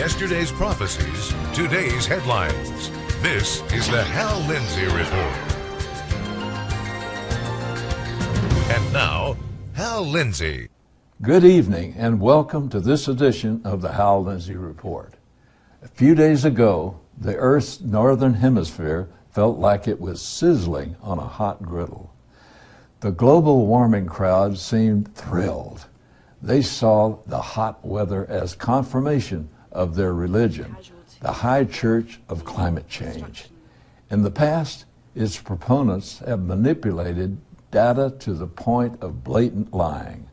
Yesterday's prophecies, today's headlines. This is the Hal Lindsey Report. And now, Hal Lindsey. Good evening and welcome to this edition of the Hal Lindsey Report. A few days ago, the Earth's northern hemisphere felt like it was sizzling on a hot griddle. The global warming crowd seemed thrilled. They saw the hot weather as confirmation of their religion, the high church of climate change. In the past, its proponents have manipulated data to the point of blatant lying.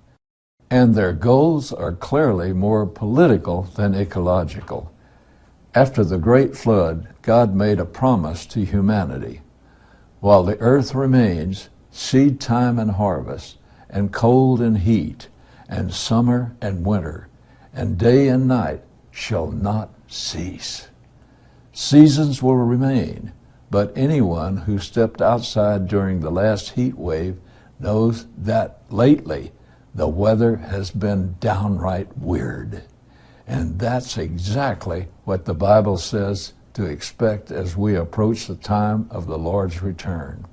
And their goals are clearly more political than ecological. After the Great Flood, God made a promise to humanity. While the earth remains, seed time and harvest, and cold and heat, and summer and winter, and day and night shall not cease. Seasons will remain, but anyone who stepped outside during the last heat wave knows that lately the weather has been downright weird. And that's exactly what the Bible says to expect as we approach the time of the Lord's return.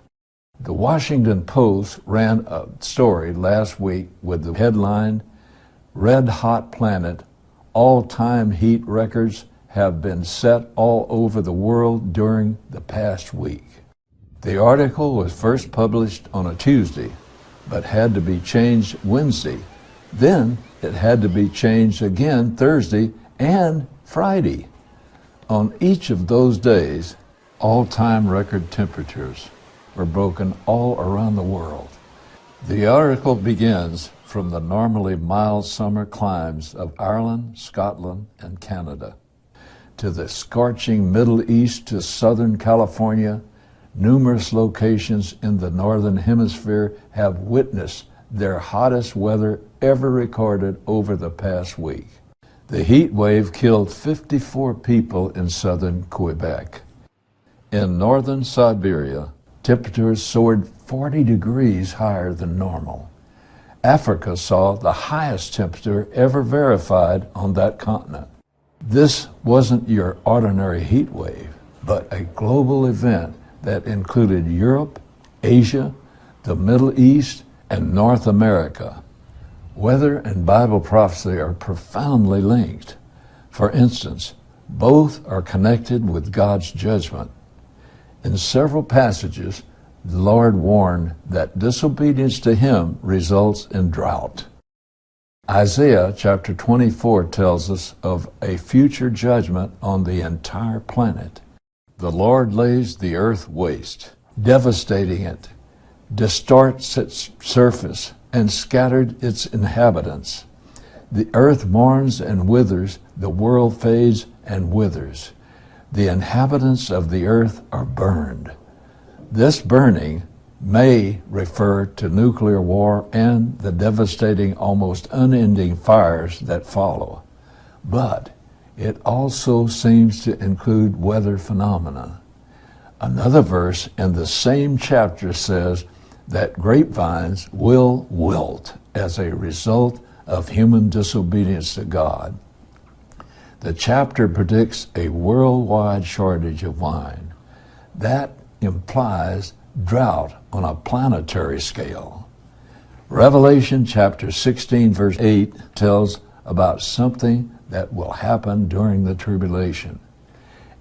The Washington Post ran a story last week with the headline, "Red Hot Planet, All-Time Heat Records Have Been Set All Over the World During the Past Week." The article was first published on a Tuesday, but had to be changed Wednesday. Then it had to be changed again Thursday and Friday. On each of those days, all-time record temperatures were broken all around the world. The article begins from the normally mild summer climes of Ireland, Scotland, and Canada, to the scorching Middle East to Southern California. Numerous locations in the Northern Hemisphere have witnessed their hottest weather ever recorded over the past week. The heat wave killed 54 people in southern Quebec. In northern Siberia, temperatures soared 40 degrees higher than normal. Africa saw the highest temperature ever verified on that continent. This wasn't your ordinary heat wave, but a global event that included Europe, Asia, the Middle East, and North America. Weather and Bible prophecy are profoundly linked. For instance, both are connected with God's judgment. In several passages, the Lord warned that disobedience to Him results in drought. Isaiah chapter 24 tells us of a future judgment on the entire planet. The Lord lays the earth waste, devastating it, distorts its surface, and scattered its inhabitants. The earth mourns and withers, the world fades and withers. The inhabitants of the earth are burned. This burning may refer to nuclear war and the devastating, almost unending fires that follow. But it also seems to include weather phenomena. Another verse in the same chapter says that grapevines will wilt as a result of human disobedience to God. The chapter predicts a worldwide shortage of wine. That implies drought on a planetary scale. Revelation chapter 16 verse 8 tells about something that will happen during the tribulation.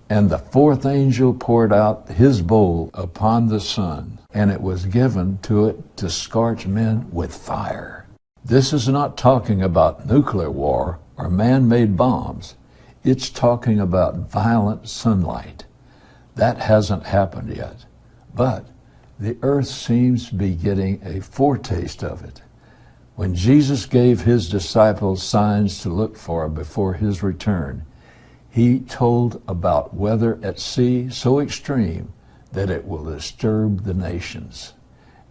And the fourth angel poured out his bowl upon the sun, and it was given to it to scorch men with fire. This is not talking about nuclear war or man-made bombs. It's talking about violent sunlight. That hasn't happened yet, but the earth seems to be getting a foretaste of it. When Jesus gave his disciples signs to look for before his return, he told about weather at sea so extreme that it will disturb the nations.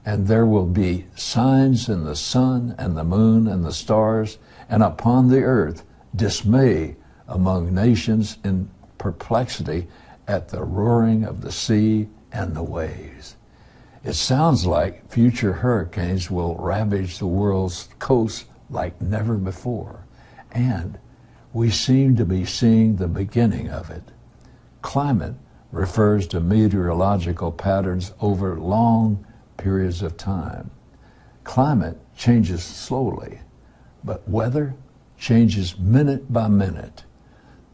And there will be signs in the sun and the moon and the stars, and upon the earth dismay among nations in perplexity at the roaring of the sea and the waves. It sounds like future hurricanes will ravage the world's coast like never before. And we seem to be seeing the beginning of it. Climate refers to meteorological patterns over long periods of time. Climate changes slowly, but weather changes minute by minute.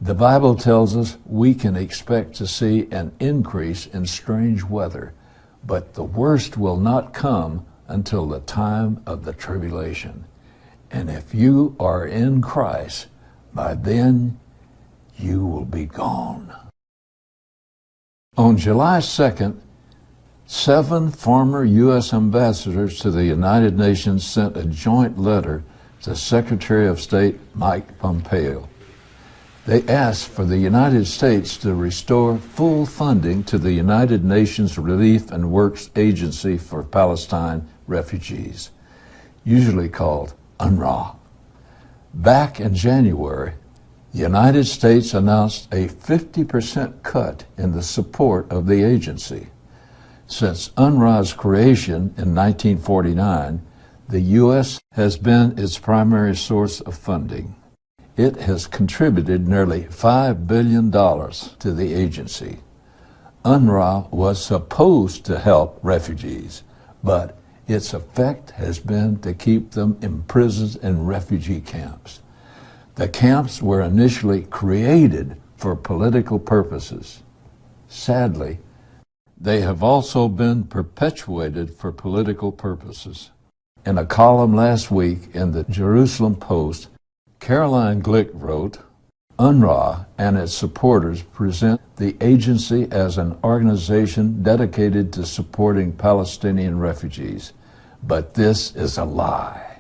The Bible tells us we can expect to see an increase in strange weather, but the worst will not come until the time of the tribulation. And if you are in Christ, by then you will be gone. On July 2nd, 7 former U.S. ambassadors to the United Nations sent a joint letter to Secretary of State Mike Pompeo. They asked for the United States to restore full funding to the United Nations Relief and Works Agency for Palestine Refugees, usually called UNRWA. Back in January, the United States announced a 50% cut in the support of the agency. Since UNRWA's creation in 1949, the U.S. has been its primary source of funding. It has contributed nearly $5 billion to the agency. UNRWA was supposed to help refugees, but its effect has been to keep them imprisoned in refugee camps. The camps were initially created for political purposes. Sadly, they have also been perpetuated for political purposes. In a column last week in the Jerusalem Post, Caroline Glick wrote, UNRWA and its supporters present the agency as an organization dedicated to supporting Palestinian refugees. But this is a lie.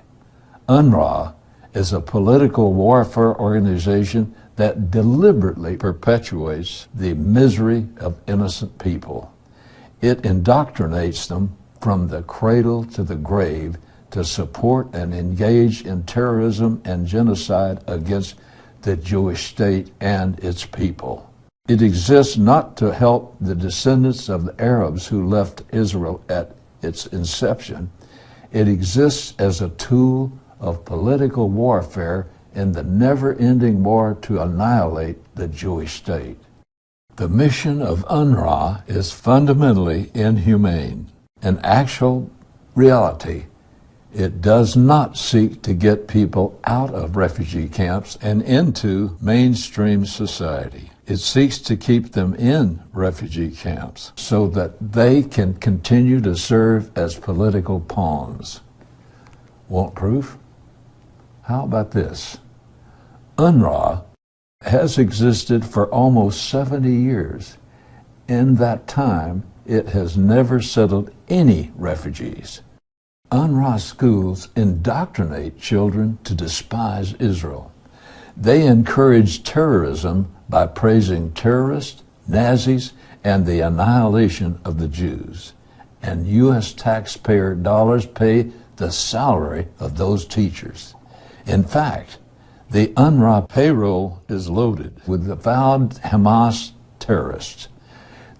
UNRWA is a political warfare organization that deliberately perpetuates the misery of innocent people. It indoctrinates them from the cradle to the grave to support and engage in terrorism and genocide against the Jewish state and its people. It exists not to help the descendants of the Arabs who left Israel at its inception. It exists as a tool of political warfare in the never-ending war to annihilate the Jewish state. The mission of UNRWA is fundamentally inhumane. In actual reality, it does not seek to get people out of refugee camps and into mainstream society. It seeks to keep them in refugee camps so that they can continue to serve as political pawns. Want proof? How about this? UNRWA has existed for almost 70 years. In that time, it has never settled any refugees. UNRWA schools indoctrinate children to despise Israel. They encourage terrorism by praising terrorists, Nazis, and the annihilation of the Jews. And U.S. taxpayer dollars pay the salary of those teachers. In fact, the UNRWA payroll is loaded with avowed Hamas terrorists.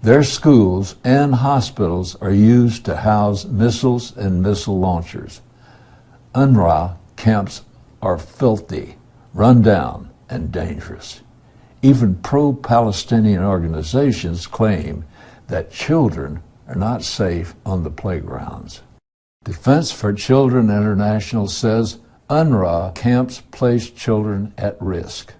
Their schools and hospitals are used to house missiles and missile launchers. UNRWA camps are filthy, run down, and dangerous. Even pro-Palestinian organizations claim that children are not safe on the playgrounds. Defense for Children International says UNRWA camps place children at risk.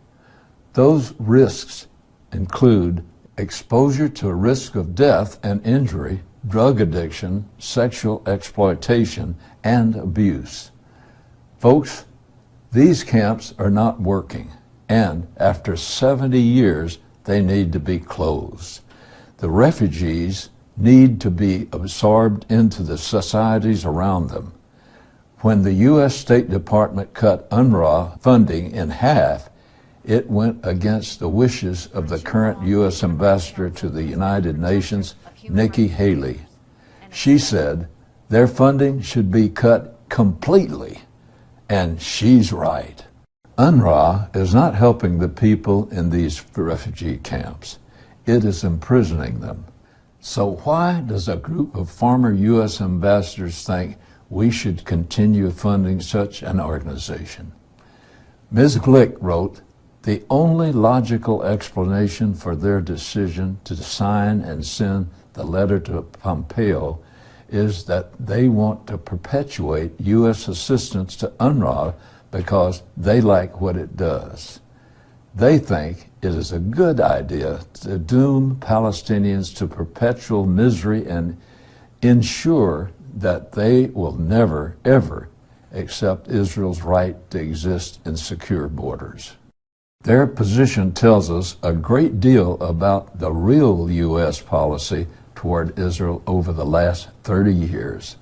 Those risks include exposure to a risk of death and injury, drug addiction, sexual exploitation, and abuse. Folks, these camps are not working, and after 70 years, they need to be closed. The refugees need to be absorbed into the societies around them. When the U.S. State Department cut UNRWA funding in half, it went against the wishes of the current U.S. Ambassador to the United Nations, Nikki Haley. She said their funding should be cut completely, and she's right. UNRWA is not helping the people in these refugee camps. It is imprisoning them. So why does a group of former U.S. ambassadors think we should continue funding such an organization? Ms. Glick wrote, The only logical explanation for their decision to sign and send the letter to Pompeo is that they want to perpetuate U.S. assistance to UNRWA because they like what it does. They think it is a good idea to doom Palestinians to perpetual misery and ensure that they will never, ever accept Israel's right to exist in secure borders. Their position tells us a great deal about the real U.S. policy toward Israel over the last 30 years.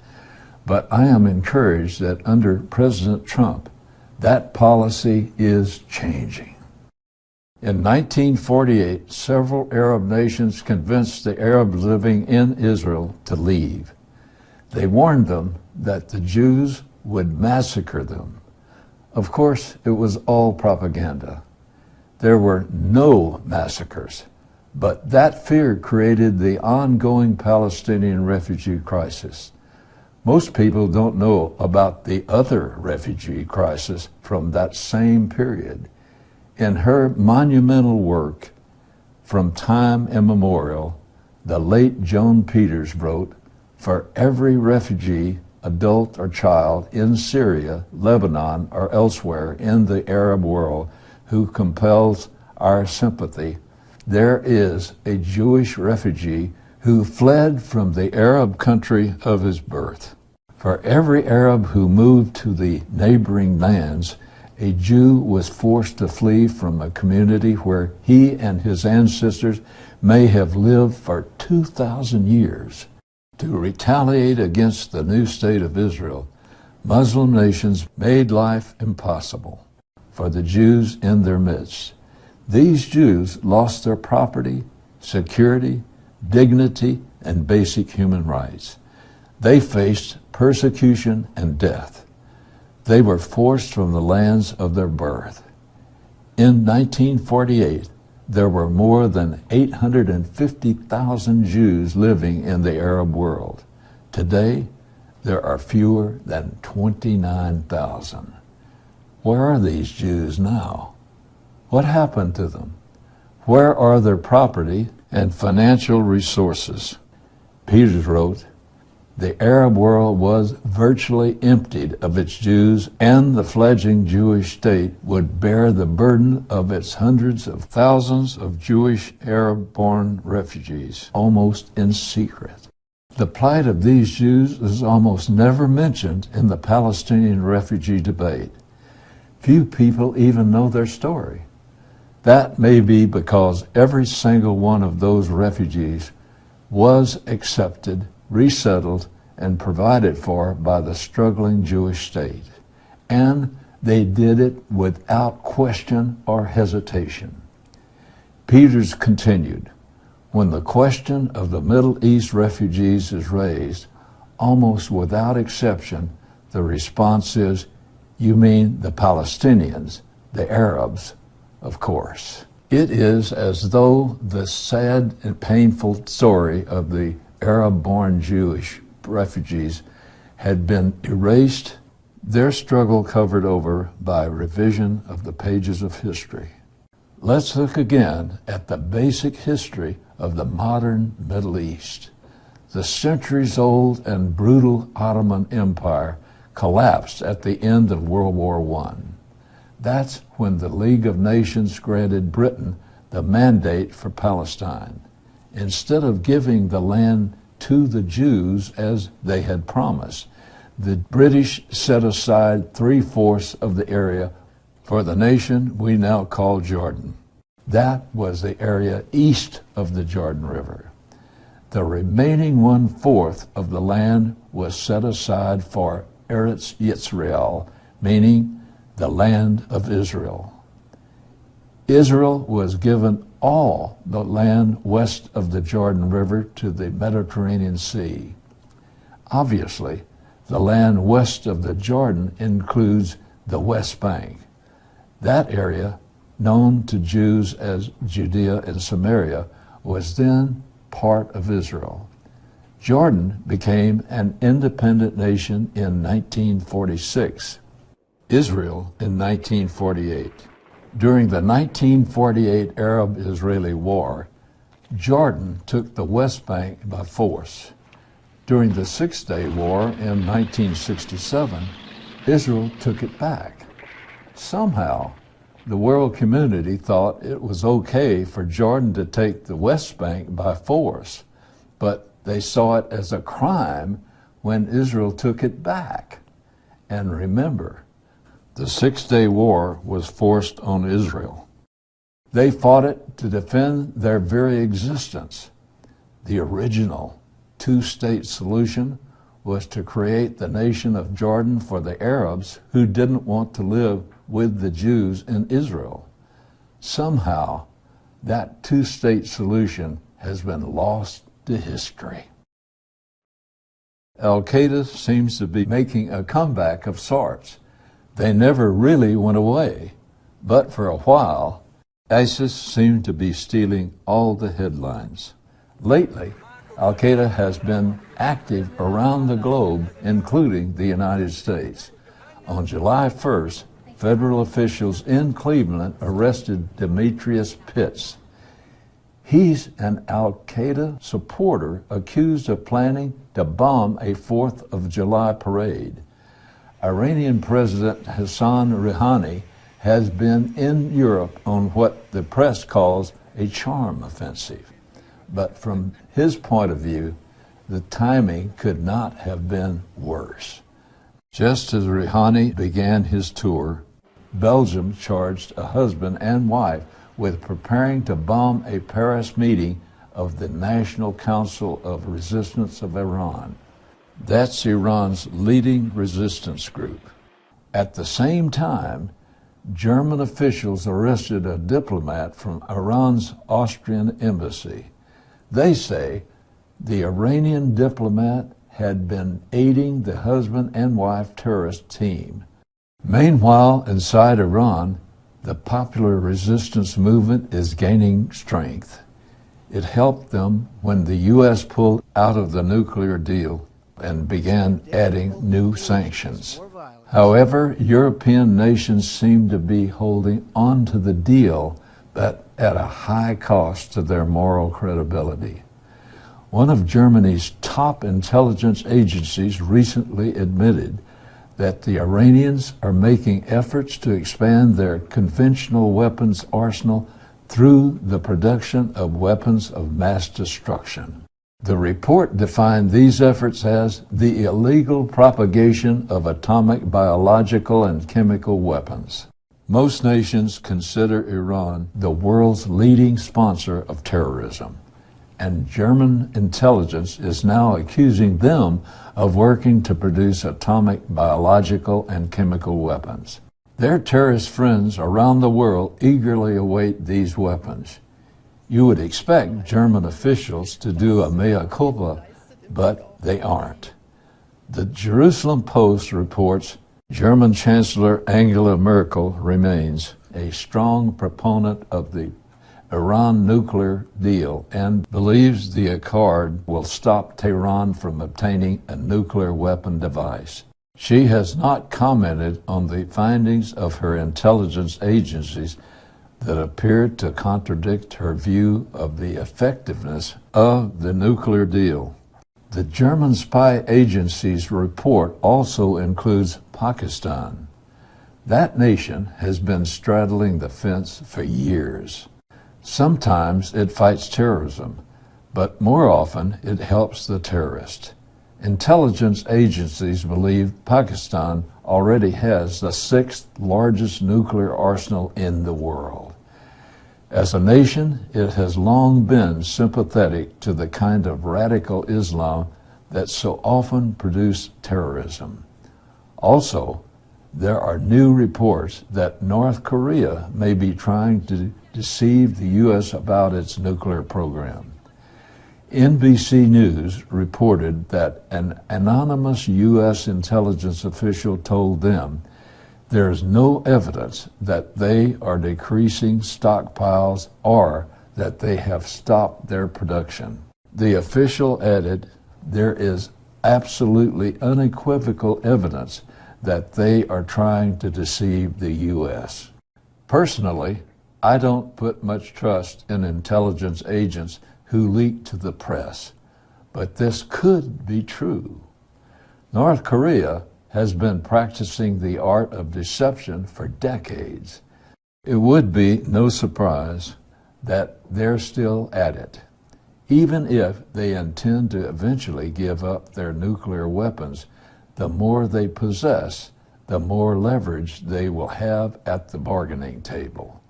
But I am encouraged that under President Trump, that policy is changing. In 1948, several Arab nations convinced the Arabs living in Israel to leave. They warned them that the Jews would massacre them. Of course, it was all propaganda. There were no massacres, but that fear created the ongoing Palestinian refugee crisis. Most people don't know about the other refugee crisis from that same period. In her monumental work, From Time Immemorial, the late Joan Peters wrote, "For every refugee, adult or child, in Syria, Lebanon, or elsewhere in the Arab world who compels our sympathy, there is a Jewish refugee who fled from the Arab country of his birth. For every Arab who moved to the neighboring lands, a Jew was forced to flee from a community where he and his ancestors may have lived for 2,000 years. To retaliate against the new state of Israel, Muslim nations made life impossible for the Jews in their midst. These Jews lost their property, security, dignity, and basic human rights. They faced persecution and death. They were forced from the lands of their birth. In 1948, there were more than 850,000 Jews living in the Arab world. Today, there are fewer than 29,000. Where are these Jews now? What happened to them? Where are their property and financial resources? Peters wrote, "The Arab world was virtually emptied of its Jews, and the fledgling Jewish state would bear the burden of its hundreds of thousands of Jewish Arab-born refugees, almost in secret." The plight of these Jews is almost never mentioned in the Palestinian refugee debate. Few people even know their story. That may be because every single one of those refugees was accepted, resettled, and provided for by the struggling Jewish state. And they did it without question or hesitation. Peters continued, "When the question of the Middle East refugees is raised, almost without exception, the response is, 'You mean the Palestinians, the Arabs, of course.' It is as though the sad and painful story of the Arab-born Jewish refugees had been erased, their struggle covered over by revision of the pages of history. Let's look again at the basic history of the modern Middle East. The centuries-old and brutal Ottoman Empire collapsed at the end of World War I. That's when the League of Nations granted Britain the mandate for Palestine. Instead of giving the land to the Jews as they had promised, the British set aside 3/4 of the area for the nation we now call Jordan. That was the area east of the Jordan River. The remaining 1/4 of the land was set aside for Eretz Yisrael, meaning the land of Israel. Israel was given all the land west of the Jordan River to the Mediterranean Sea. Obviously, the land west of the Jordan includes the West Bank. That area, known to Jews as Judea and Samaria, was then part of Israel. Jordan became an independent nation in 1946. Israel in 1948. During the 1948 Arab-Israeli War, Jordan took the West Bank by force. During the Six-Day War in 1967, Israel took it back. Somehow, the world community thought it was okay for Jordan to take the West Bank by force, but they saw it as a crime when Israel took it back. And remember, the Six-Day War was forced on Israel. They fought it to defend their very existence. The original two-state solution was to create the nation of Jordan for the Arabs who didn't want to live with the Jews in Israel. Somehow, that two-state solution has been lost to history. Al-Qaeda seems to be making a comeback of sorts. They never really went away, but for a while, ISIS seemed to be stealing all the headlines. Lately, Al-Qaeda has been active around the globe, including the United States. On July 1st, federal officials in Cleveland arrested Demetrius Pitts. He's an Al-Qaeda supporter accused of planning to bomb a 4th of July parade. Iranian President Hassan Rouhani has been in Europe on what the press calls a charm offensive. But from his point of view, the timing could not have been worse. Just as Rouhani began his tour, Belgium charged a husband and wife with preparing to bomb a Paris meeting of the National Council of Resistance of Iran. That's Iran's leading resistance group. At the same time, German officials arrested a diplomat from Iran's Austrian embassy. They say the Iranian diplomat had been aiding the husband and wife terrorist team. Meanwhile, inside Iran, the popular resistance movement is gaining strength. It helped them when the U.S. pulled out of the nuclear deal and began adding new sanctions. However, European nations seem to be holding on to the deal, but at a high cost to their moral credibility. One of Germany's top intelligence agencies recently admitted that the Iranians are making efforts to expand their conventional weapons arsenal through the production of weapons of mass destruction. The report defined these efforts as the illegal propagation of atomic, biological, and chemical weapons. Most nations consider Iran the world's leading sponsor of terrorism, and German intelligence is now accusing them of working to produce atomic, biological, and chemical weapons. Their terrorist friends around the world eagerly await these weapons. You would expect German officials to do a mea culpa, but they aren't. The Jerusalem Post reports German Chancellor Angela Merkel remains a strong proponent of the Iran nuclear deal and believes the accord will stop Tehran from obtaining a nuclear weapon device. She has not commented on the findings of her intelligence agencies that appeared to contradict her view of the effectiveness of the nuclear deal. The German spy agency's report also includes Pakistan. That nation has been straddling the fence for years. Sometimes it fights terrorism, but more often it helps the terrorist. Intelligence agencies believe Pakistan already has the 6th largest nuclear arsenal in the world. As a nation, it has long been sympathetic to the kind of radical Islam that so often produces terrorism. Also, there are new reports that North Korea may be trying to deceive the U.S. about its nuclear program. NBC News reported that an anonymous U.S. intelligence official told them there is no evidence that they are decreasing stockpiles or that they have stopped their production. The official added, there is absolutely unequivocal evidence that they are trying to deceive the U.S. Personally, I don't put much trust in intelligence agents who leak to the press, but this could be true. North Korea has been practicing the art of deception for decades. It would be no surprise that they're still at it. Even if they intend to eventually give up their nuclear weapons, the more they possess, the more leverage they will have at the bargaining table.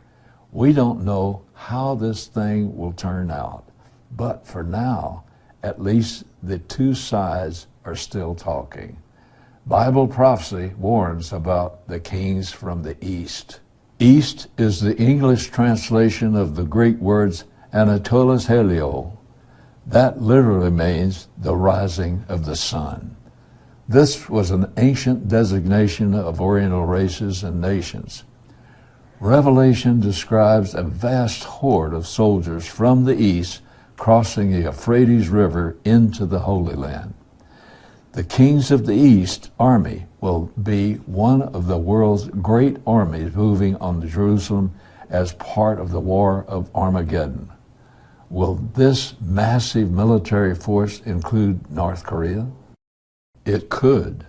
We don't know how this thing will turn out, but for now, at least the two sides are still talking. Bible prophecy warns about the kings from the east. East is the English translation of the Greek words Anatolos Helio. That literally means the rising of the sun. This was an ancient designation of Oriental races and nations. Revelation describes a vast horde of soldiers from the east crossing the Euphrates River into the Holy Land. The kings of the East army will be one of the world's great armies moving on Jerusalem as part of the War of Armageddon. Will this massive military force include North Korea? It could.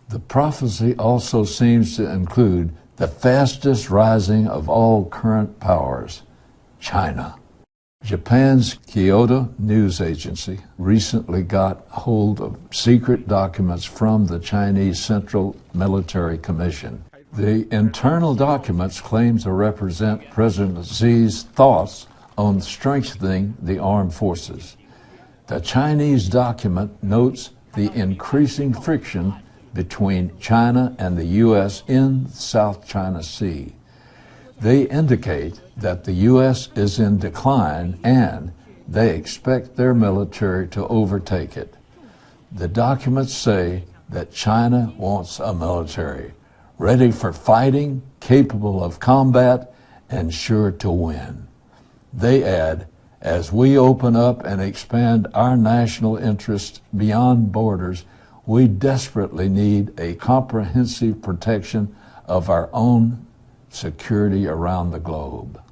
The prophecy also seems to include the fastest rising of all current powers, China. Japan's Kyoto News Agency recently got hold of secret documents from the Chinese Central Military Commission. The internal documents claim to represent President Xi's thoughts on strengthening the armed forces. The Chinese document notes the increasing friction between China and the U.S. in the South China Sea. They indicate that the U.S. is in decline and they expect their military to overtake it. The documents say that China wants a military ready for fighting, capable of combat, and sure to win. They add, as we open up and expand our national interests beyond borders, we desperately need a comprehensive protection of our own security around the globe.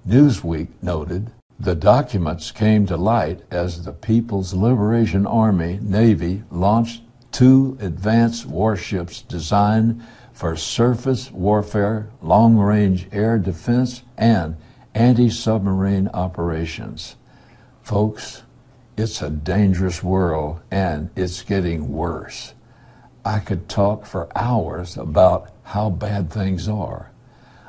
Newsweek noted, the documents came to light as the People's Liberation Army Navy launched 2 advanced warships designed for surface warfare, long-range air defense, and anti-submarine operations. Folks, it's a dangerous world, and it's getting worse. I could talk for hours about how bad things are.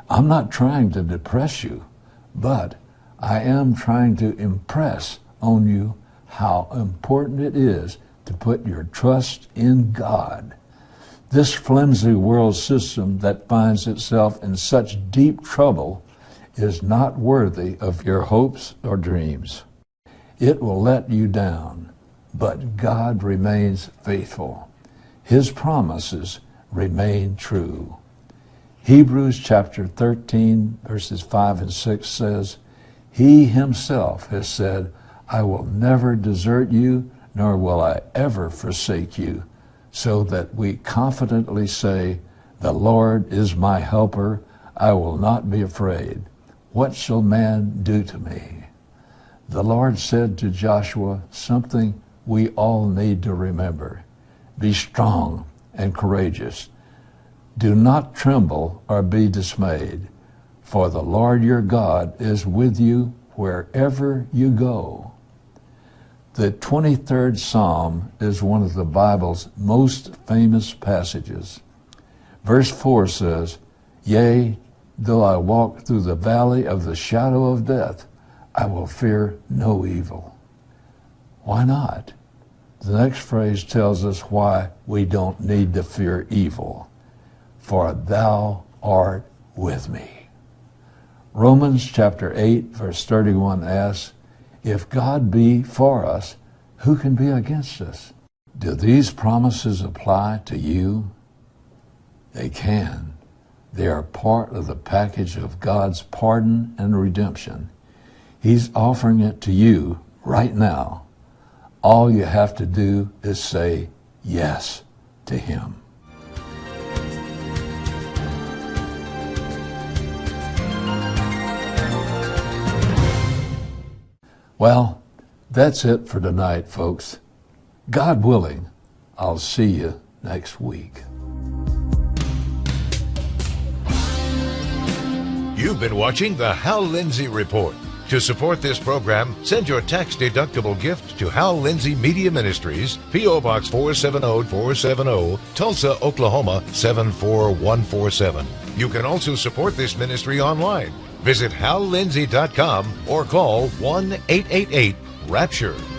I'm not trying to depress you, but I am trying to impress on you how important it is to put your trust in God. This flimsy world system that finds itself in such deep trouble is not worthy of your hopes or dreams. It will let you down, but God remains faithful. His promises remain true. Hebrews chapter 13, verses 5 and 6 says, He himself has said, I will never desert you, nor will I ever forsake you, so that we confidently say, the Lord is my helper, I will not be afraid. What shall man do to me? The Lord said to Joshua something we all need to remember. Be strong and courageous. Do not tremble or be dismayed, for the Lord your God is with you wherever you go. The 23rd Psalm is one of the Bible's most famous passages. Verse 4 says, Yea, though I walk through the valley of the shadow of death, I will fear no evil. Why not? The next phrase tells us why we don't need to fear evil. For thou art with me. Romans chapter 8, verse 31 asks, If God be for us, who can be against us? Do these promises apply to you? They can. They are part of the package of God's pardon and redemption. He's offering it to you right now. All you have to do is say yes to Him. Well, that's it for tonight, folks. God willing, I'll see you next week. You've been watching the Hal Lindsey Report. To support this program, send your tax-deductible gift to Hal Lindsey Media Ministries, P.O. Box 470470, Tulsa, Oklahoma 74147. You can also support this ministry online. Visit hallindsey.com or call 1-888-RAPTURE.